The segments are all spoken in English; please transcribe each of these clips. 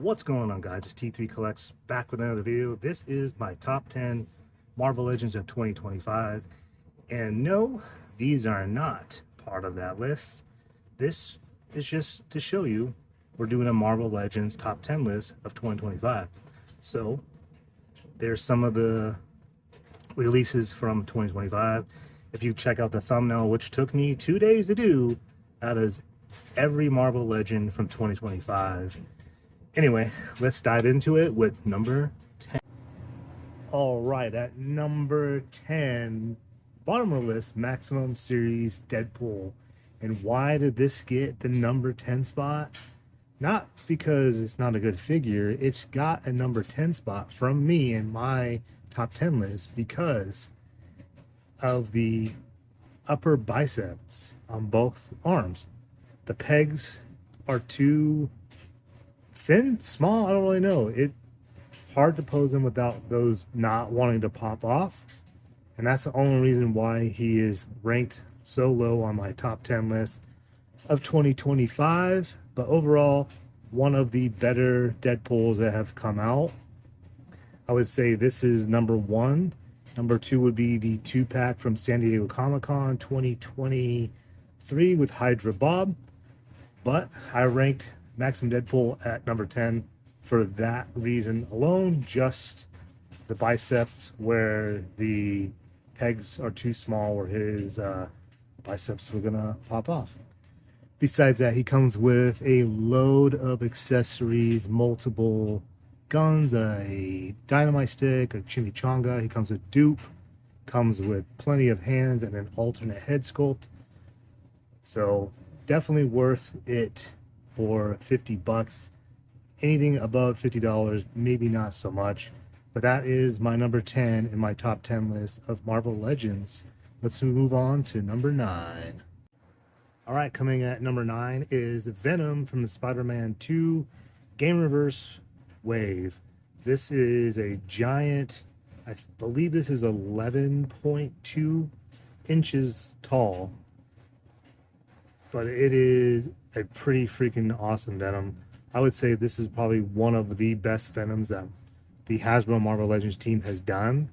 What's going on, guys? It's T3 Collects back with another video. This is my top 10 Marvel Legends of 2025. And no, these are not part of that list. This is just to show you we're doing a Marvel Legends top 10 list of 2025. So there's some of the releases from 2025. If you check out the thumbnail, which took me 2 days to do, that is every Marvel Legend from 2025. Anyway, let's dive into it with number 10. All right, at number 10, bottom of the list, Maximum Series Deadpool. And why did this get the number 10 spot? Not because it's not a good figure. It's got a number 10 spot from me in my top 10 list because of the upper biceps on both arms. The pegs are too thin, small, I don't really know. It's hard to pose him without those not wanting to pop off. And that's the only reason why he is ranked so low on my top 10 list of 2025. But overall, one of the better Deadpools that have come out. I would say this is number one. Number two would be the 2-pack from San Diego Comic-Con 2023 with Hydra Bob. But I ranked Maximum Deadpool at number 10 for that reason alone. Just the biceps where the pegs are too small, where his biceps were gonna pop off. Besides that, he comes with a load of accessories, multiple guns, a dynamite stick, a chimichanga. He comes with dupe, comes with plenty of hands and an alternate head sculpt. So definitely worth it for 50 bucks. Anything above $50, maybe not so much. But that is my number 10 in my top 10 list of Marvel Legends. Let's move on to number 9. All right, coming at number 9 is Venom from the Spider-Man 2 Game Reverse Wave. This is a giant, I believe this is 11.2 inches tall. But it is a pretty freaking awesome Venom. I would say this is probably one of the best Venoms that the Hasbro Marvel Legends team has done.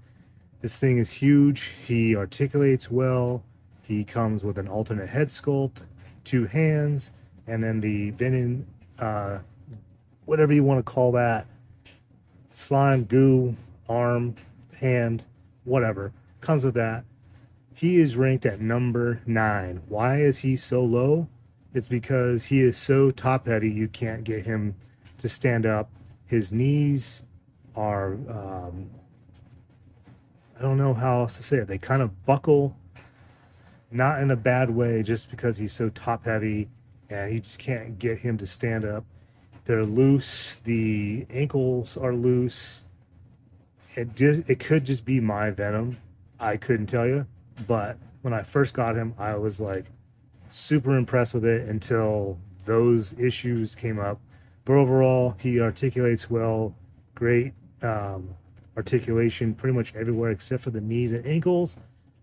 This thing is huge. He articulates well. He comes with an alternate head sculpt, 2 hands, and then the Venom, whatever you want to call that, slime, goo, arm, hand, whatever, comes with that. He is ranked at number 9. Why is he so low? It's because he is so top heavy, you can't get him to stand up. His knees are, I don't know how else to say it. They kind of buckle, not in a bad way, just because he's so top heavy and you just can't get him to stand up. They're loose. The ankles are loose. It could just be my Venom. I couldn't tell you. But when I first got him, I was like super impressed with it until those issues came up. But overall, he articulates well. Great articulation pretty much everywhere except for the knees and ankles.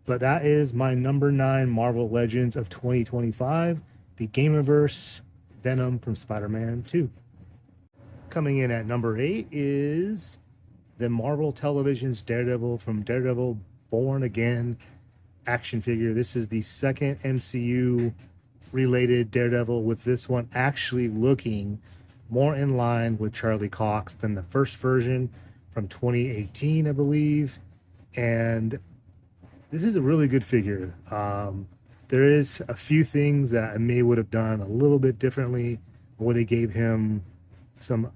But that is my number 9 Marvel Legends of 2025, the Gameverse Venom from Spider-Man 2. Coming in at number 8 is the Marvel Television's Daredevil from Daredevil Born Again action figure. This is the second MCU related Daredevil, with this one actually looking more in line with Charlie Cox than the first version from 2018, I believe. And this is a really good figure. There is a few things that I would have done a little bit differently. I would have gave him some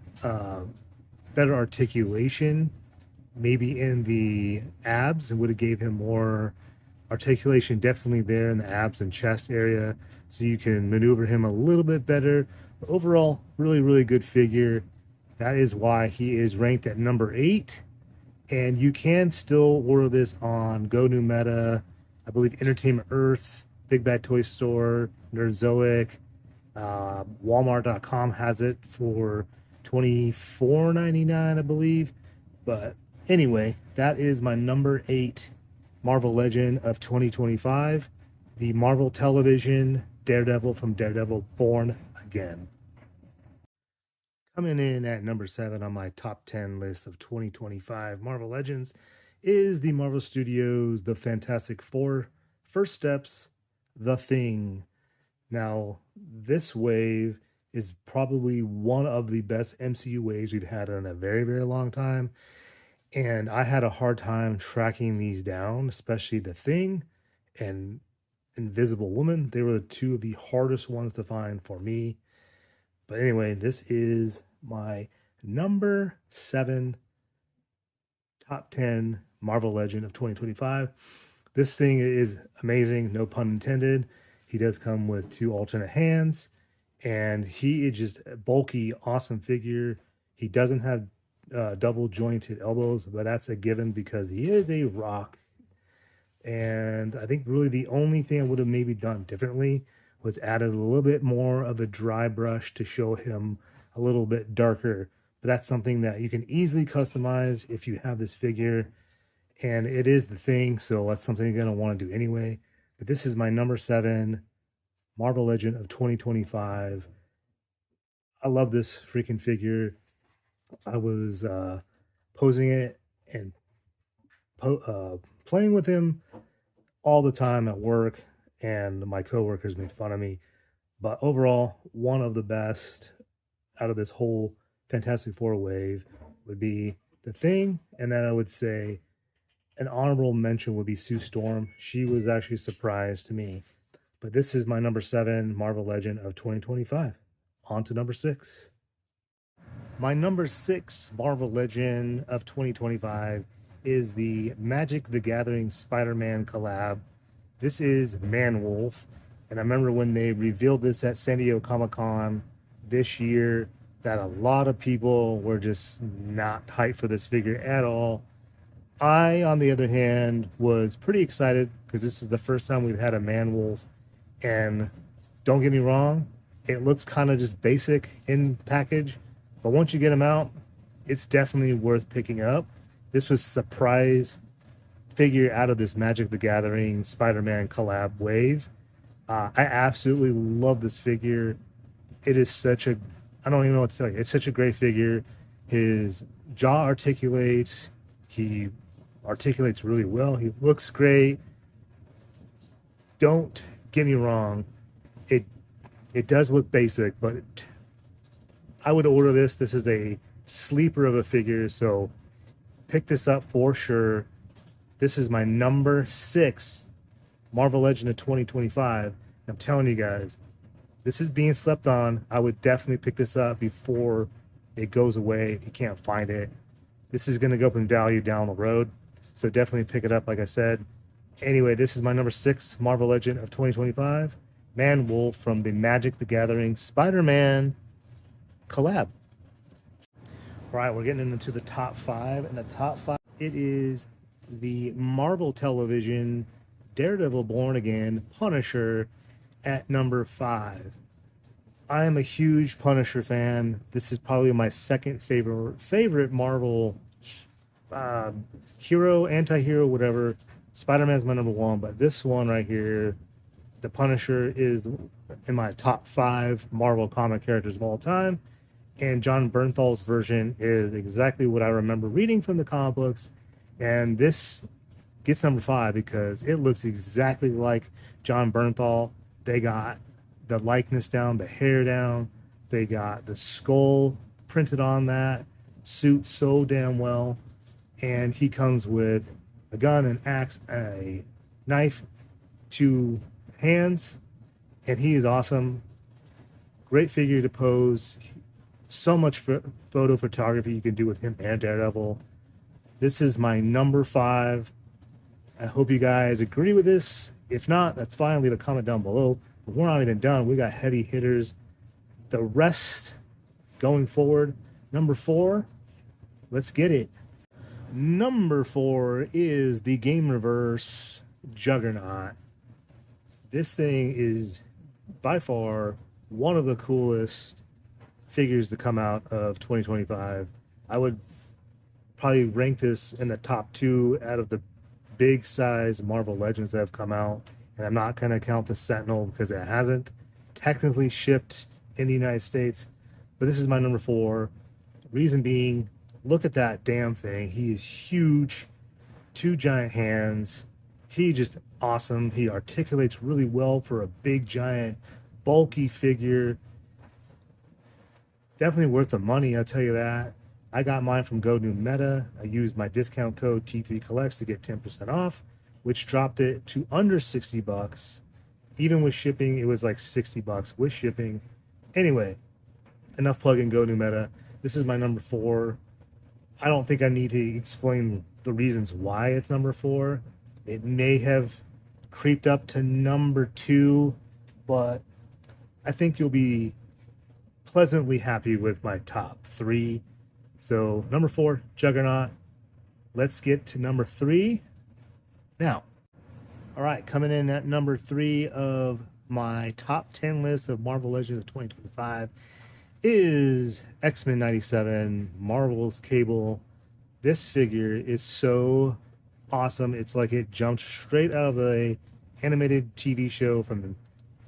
better articulation, maybe in the abs, and would have gave him more articulation definitely there in the abs and chest area, so you can maneuver him a little bit better. But overall, really good figure. That is why he is ranked at number 8. And you can still order this on Go New Meta, I believe Entertainment Earth, Big Bad Toy Store, Nerdzoic, Walmart.com has it for $24.99, I believe. But anyway, that is my number 8 Marvel Legend of 2025, the Marvel Television Daredevil from Daredevil Born Again. Coming in at number 7 on my top 10 list of 2025 Marvel Legends is the Marvel Studios The Fantastic Four First Steps, The Thing. Now, this wave is probably one of the best MCU waves we've had in a very, very long time. And I had a hard time tracking these down, especially The Thing and Invisible Woman. They were the two of the hardest ones to find for me. But anyway, this is my number 7 top 10 Marvel Legend of 2025. This thing is amazing, no pun intended. He does come with 2 alternate hands, and he is just a bulky, awesome figure. He doesn't have double jointed elbows, but that's a given because he is a rock. And I think really the only thing I would have maybe done differently was added a little bit more of a dry brush to show him a little bit darker. But that's something that you can easily customize if you have this figure. And it is the thing, so that's something you're going to want to do anyway. But this is my number 7 Marvel Legend of 2025. I love this freaking figure. I was posing it and playing with him all the time at work, and my coworkers made fun of me. But overall, one of the best out of this whole Fantastic Four wave would be the Thing, and then I would say an honorable mention would be Sue Storm. She was actually a surprise to me. But this is my number 7 Marvel Legend of 2025. On to number 6. My number 6 Marvel Legend of 2025 is the Magic the Gathering Spider-Man collab. This is Man-Wolf. And I remember when they revealed this at San Diego Comic-Con this year that a lot of people were just not hyped for this figure at all. I, on the other hand, was pretty excited because this is the first time we've had a Man-Wolf. And don't get me wrong, it looks kind of just basic in package. But once you get them out, it's definitely worth picking up. This was a surprise figure out of this Magic the Gathering Spider-Man collab wave. I absolutely love this figure. It is such a, I don't even know what to tell you. It's such a great figure. His jaw articulates. He articulates really well. He looks great. Don't get me wrong. It does look basic, but I would order this. This is a sleeper of a figure, so pick this up for sure. This is my number 6 Marvel Legend of 2025. I'm telling you guys, this is being slept on. I would definitely pick this up before it goes away if you can't find it. This is going to go up in value down the road, so definitely pick it up, like I said. Anyway, this is my number 6 Marvel Legend of 2025. Man-Wolf from the Magic the Gathering Spider-Man collab. All right, we're getting into the top 5. And the top 5, it is the Marvel Television Daredevil Born Again Punisher at number 5. I am a huge Punisher fan. This is probably my second favorite Marvel hero, anti-hero, whatever. Spider-Man's my number 1, but this one right here, the Punisher, is in my top 5 Marvel comic characters of all time. And John Bernthal's version is exactly what I remember reading from the comic books. And this gets number 5 because it looks exactly like John Bernthal. They got the likeness down, the hair down. They got the skull printed on that suit so damn well. And he comes with a gun, an axe, a knife, 2 hands, and he is awesome. Great figure to pose. So much photo photography you can do with him and Daredevil. This is my number 5. I hope you guys agree with this. If not, that's fine. Leave a comment down below. But we're not even done. We got heavy hitters. The rest going forward. Number 4. Let's get it. Number 4 is the Game Reverse Juggernaut. This thing is by far one of the coolest figures to come out of 2025. I would probably rank this in the top 2 out of the big size Marvel Legends that have come out. And I'm not going to count the Sentinel because it hasn't technically shipped in the United States. but this is my number 4. Reason being, look at that damn thing. He is huge, 2 giant hands. He just awesome. He articulates really well for a big, giant, bulky figure. Definitely worth the money, I'll tell you that. I got mine from Go New Meta. I used my discount code T3 Collects to get 10% off, which dropped it to under 60 bucks. Even with shipping, it was like 60 bucks with shipping. Anyway, enough plugging Go New Meta. This is my number 4. I don't think I need to explain the reasons why it's number 4. It may have creeped up to number 2, but I think you'll be pleasantly happy with my top 3. So number 4, Juggernaut. Let's get to number 3 now. All right, coming in at number 3 of my top 10 list of Marvel Legends of 2025 is X-Men 97, Marvel's Cable. This figure is so awesome. It's like it jumped straight out of the animated TV show from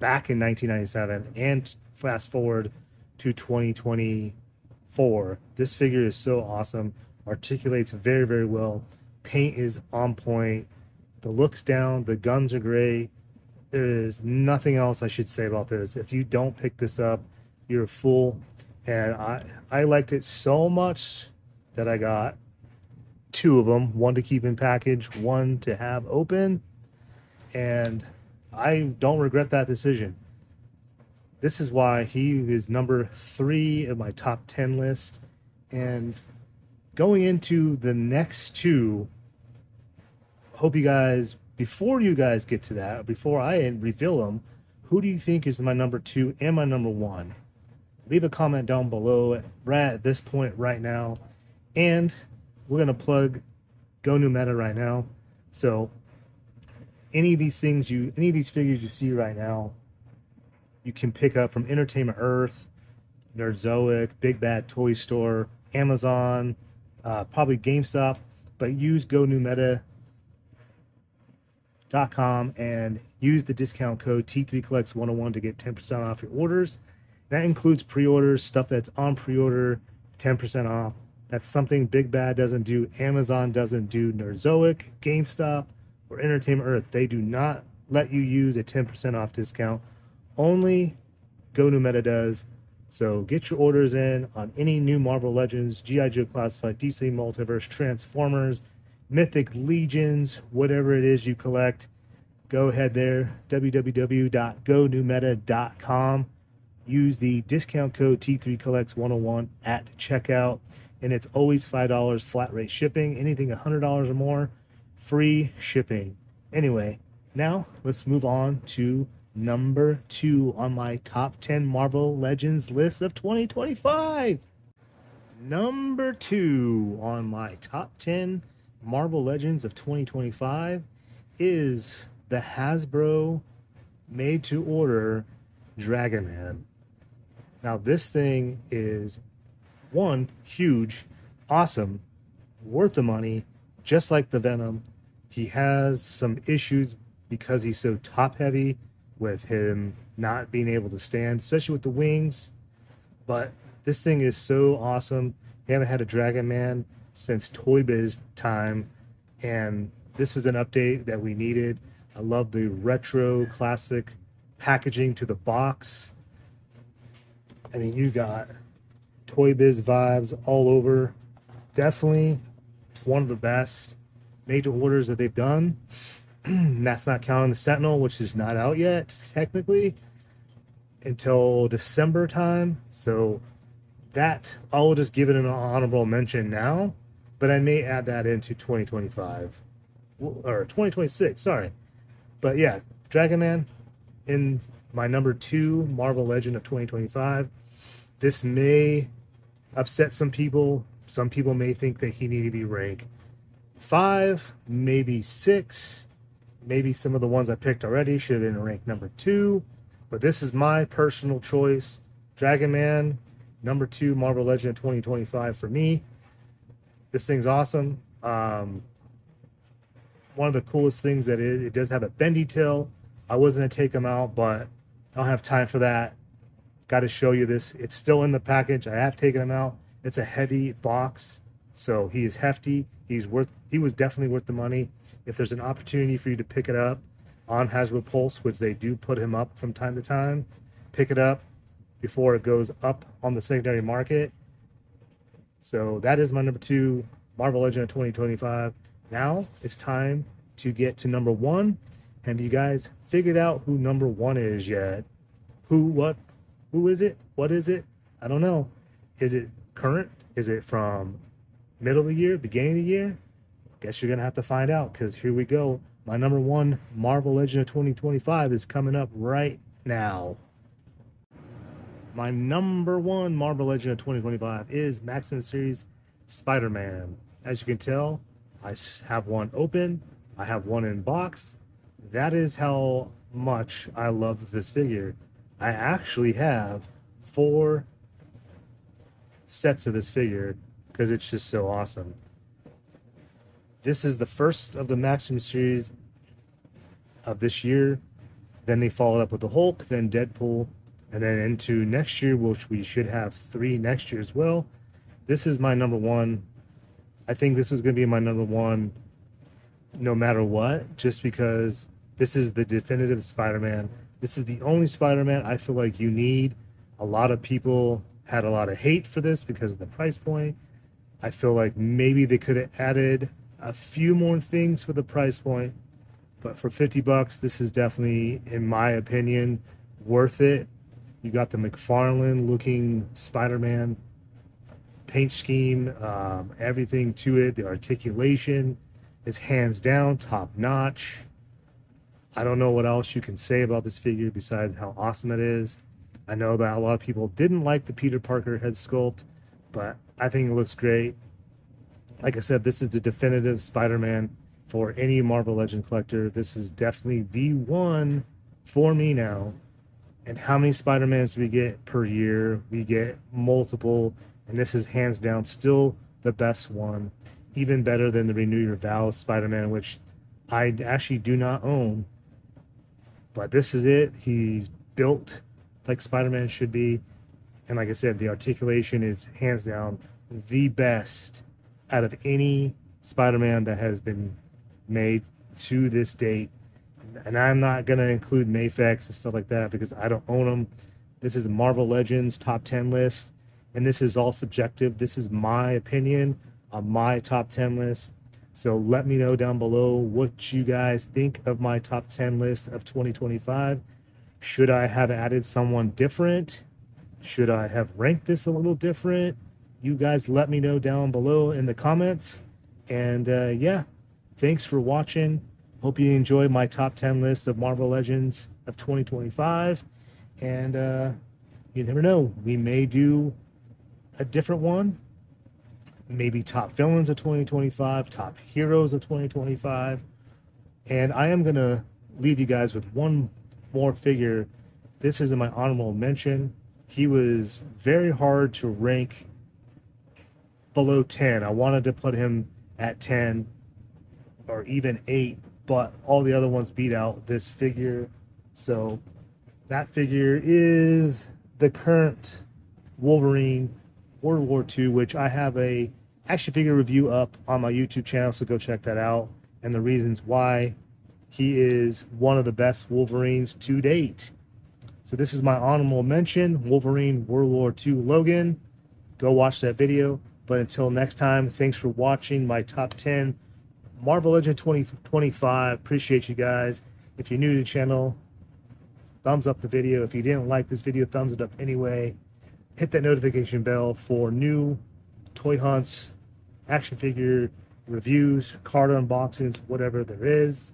back in 1997 and fast forward to 2024. This figure is so awesome. Articulates very, very well. Paint is on point. The looks down. The guns are great. There is nothing else I should say about this. If you don't pick this up, you're a fool. And I liked it so much that I got 2 of them. One to keep in package, one to have open. And I don't regret that decision. This is why he is number 3 of my top 10 list. And going into the next 2, hope you guys, before you guys get to that, before I reveal them, who do you think is my number 2 and my number 1? Leave a comment down below right at this point right now. And we're going to plug Go New Meta right now. So any of these figures you see right now, you can pick up from Entertainment Earth, Nerdzoic, Big Bad Toy Store, Amazon, probably GameStop, but use GoNewMeta.com and use the discount code T3Collects101 to get 10% off your orders. That includes pre-orders, stuff that's on pre-order, 10% off. That's something Big Bad doesn't do, Amazon doesn't do, Nerdzoic, GameStop, or Entertainment Earth. They do not let you use a 10% off discount. Only Go New Meta does. So get your orders in on any new Marvel Legends, G.I. Joe Classified, DC Multiverse, Transformers, Mythic Legions, whatever it is you collect. Go ahead there, www.gonewmeta.com. Use the discount code T3Collects101 at checkout, and it's always $5 flat rate shipping. Anything $100 or more, free shipping. Anyway, now let's move on to number 2 on my top 10 Marvel Legends list of 2025. Number 2 on my top 10 Marvel Legends of 2025 is the Hasbro made-to-order Dragon Man. Now, this thing is, one, huge, awesome, worth the money, just like the Venom. He has some issues because he's so top-heavy, with him not being able to stand, especially with the wings. But this thing is so awesome. We haven't had a Dragon Man since Toy Biz time, and this was an update that we needed. I love the retro classic packaging to the box. I mean, you got Toy Biz vibes all over. Definitely one of the best made to orders that they've done. That's not counting the Sentinel, which is not out yet technically until December time. So that I'll just give it an honorable mention now, but I may add that into 2025 or 2026. Sorry, but yeah, Dragon Man in my number 2 Marvel Legend of 2025. This may upset some people. Some people may think that he needed to be ranked 5, maybe 6. Maybe some of the ones I picked already should have been ranked number 2, but this is my personal choice. Dragon Man, number 2 Marvel Legend of 2025 for me. This thing's awesome. One of the coolest things that it does have a bendy tail. I was going to take him out, but I don't have time for that. got to show you this. It's still in the package. I have taken him out. It's a heavy box, so he is hefty. He was definitely worth the money. If there's an opportunity for you to pick it up on Hasbro Pulse, which they do put him up from time to time, pick it up before it goes up on the secondary market. So that is my number 2 Marvel Legend of 2025. Now it's time to get to number 1. Have you guys figured out who number 1 is yet? Who is it? What is it? I don't know. Is it current? Is it from middle of the year, beginning of the year? Guess you're gonna have to find out, because here we go. My number 1 Marvel Legend of 2025 is coming up right now. My number 1 Marvel Legend of 2025 is Maximum Series Spider-Man. As you can tell, I have one open, I have one in box. That is how much I love this figure. I actually have 4 sets of this figure because it's just so awesome. This is the first of the Maximum Series of this year. Then they followed up with the Hulk, then Deadpool, and then into next year, which we should have 3 next year as well. This is my number 1. I think this was going to be my number 1 no matter what, just because this is the definitive Spider-Man. This is the only Spider-Man I feel like you need. A lot of people had a lot of hate for this because of the price point. I feel like maybe they could have added a few more things for the price point, but for $50, this is definitely, in my opinion, worth it. You got the McFarlane looking Spider-Man paint scheme, everything to it. The articulation is hands down top notch. I don't know what else you can say about this figure besides how awesome it is. I know that a lot of people didn't like the Peter Parker head sculpt, but I think it looks great. Like I said, this is the definitive Spider-Man for any Marvel Legend collector. This is definitely the one for me now. And how many Spider-Mans do we get per year? We get multiple, and this is hands down still the best one. Even better than the Renew Your Vows Spider-Man, which I actually do not own. But this is it. He's built like Spider-Man should be. And like I said, the articulation is hands down the best out of any Spider-Man that has been made to this date. And I'm not going to include Mafex and stuff like that because I don't own them. This is a Marvel Legends top 10 list, and this is all subjective. This is my opinion on my top 10 list. So let me know down below what you guys think of my top 10 list of 2025. Should I have added someone different? Should I have ranked this a little different? You guys let me know down below in the comments. And yeah, thanks for watching. Hope you enjoyed my top 10 list of Marvel Legends of 2025. And you never know, we may do a different one. Maybe top villains of 2025, top heroes of 2025. And I am going to leave you guys with one more figure. This is in my honorable mention. He was very hard to rank below 10. I wanted to put him at 10 or even 8, but all the other ones beat out this figure. So that figure is the current Wolverine World War II, which I have a action figure review up on my YouTube channel, so go check that out, and the reasons why he is one of the best Wolverines to date. So this is my honorable mention, Wolverine World War II Logan. Go watch that video. But until next time, thanks for watching my top 10 Marvel Legend 2025. Appreciate you guys. If you're new to the channel, thumbs up the video. If you didn't like this video, thumbs it up anyway. Hit that notification bell for new toy hunts, action figure reviews, card unboxings, whatever there is.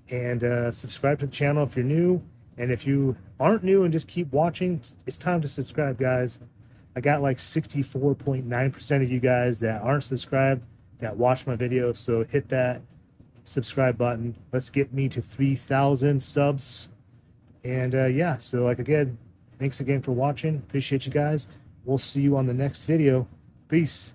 And subscribe to the channel if you're new. And if you aren't new and just keep watching, it's time to subscribe, guys. I got like 64.9% of you guys that aren't subscribed that watch my videos. So hit that subscribe button. Let's get me to 3,000 subs. And yeah, so like again, thanks again for watching. Appreciate you guys. We'll see you on the next video. Peace.